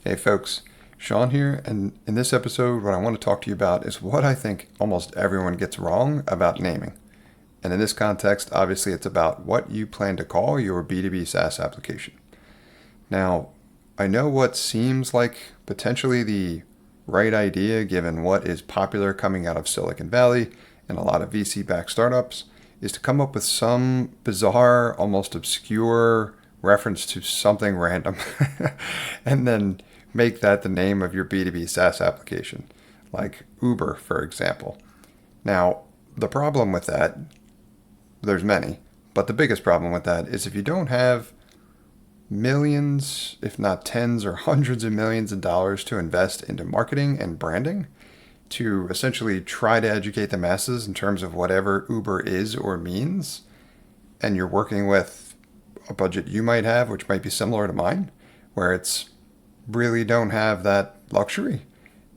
Hey folks, Sean here, and in this episode, what I want to talk to you about is what I think almost everyone gets wrong about naming. And in this context, obviously, it's about what you plan to call your B2B SaaS application. Now, I know what seems like potentially the right idea given what is popular coming out of Silicon Valley and a lot of VC-backed startups is to come up with some bizarre, almost obscure reference to something random and then make that the name of your B2B SaaS application, like Uber, for example. Now, the problem with that, there's many, but the biggest problem with that is if you don't have millions, if not tens or hundreds of millions of dollars to invest into marketing and branding to essentially try to educate the masses in terms of whatever Uber is or means, and you're working with a budget you might have, which might be similar to mine, where it's really don't have that luxury.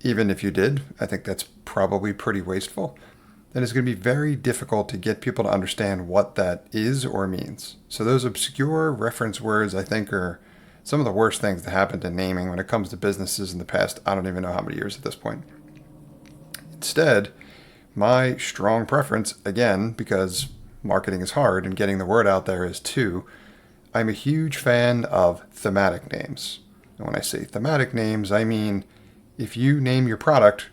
Even if you did, I think that's probably pretty wasteful. Then it's going to be very difficult to get people to understand what that is or means. So those obscure reference words, I think, are some of the worst things that happen to naming when it comes to businesses in the past, I don't even know how many years at this point. Instead, my strong preference, again, because marketing is hard and getting the word out there is too, I'm a huge fan of thematic names. And when I say thematic names, I mean if you name your product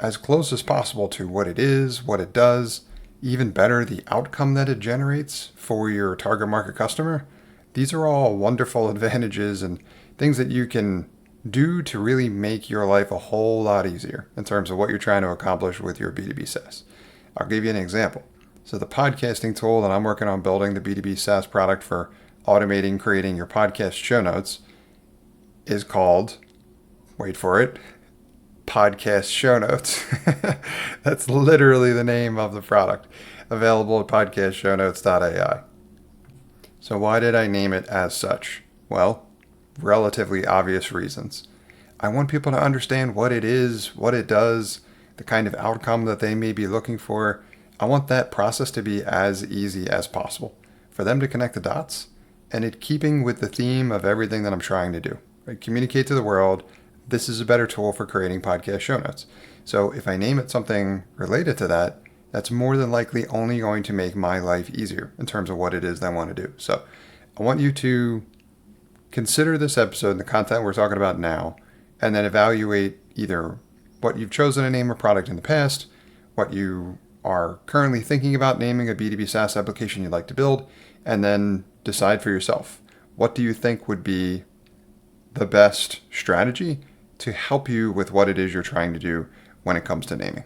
as close as possible to what it is, what it does, even better, the outcome that it generates for your target market customer, these are all wonderful advantages and things that you can do to really make your life a whole lot easier in terms of what you're trying to accomplish with your B2B SaaS. I'll give you an example. So the podcasting tool that I'm working on building, the B2B SaaS product for automating, creating your podcast show notes, is called, wait for it, Podcast Show Notes. That's literally the name of the product, available at podcastshownotes.AI. So why did I name it as such? Well, relatively obvious reasons. I want people to understand what it is, what it does, the kind of outcome that they may be looking for. I want that process to be as easy as possible for them to connect the dots, and it keeping with the theme of everything that I'm trying to do. Right? Communicate to the world, this is a better tool for creating podcast show notes. So if I name it something related to that, that's more than likely only going to make my life easier in terms of what it is that I want to do. So I want you to consider this episode and the content we're talking about now, and then evaluate either what you've chosen to name a product in the past, what you are currently thinking about naming a B2B SaaS application you'd like to build, and then decide for yourself. What do you think would be the best strategy to help you with what it is you're trying to do when it comes to naming?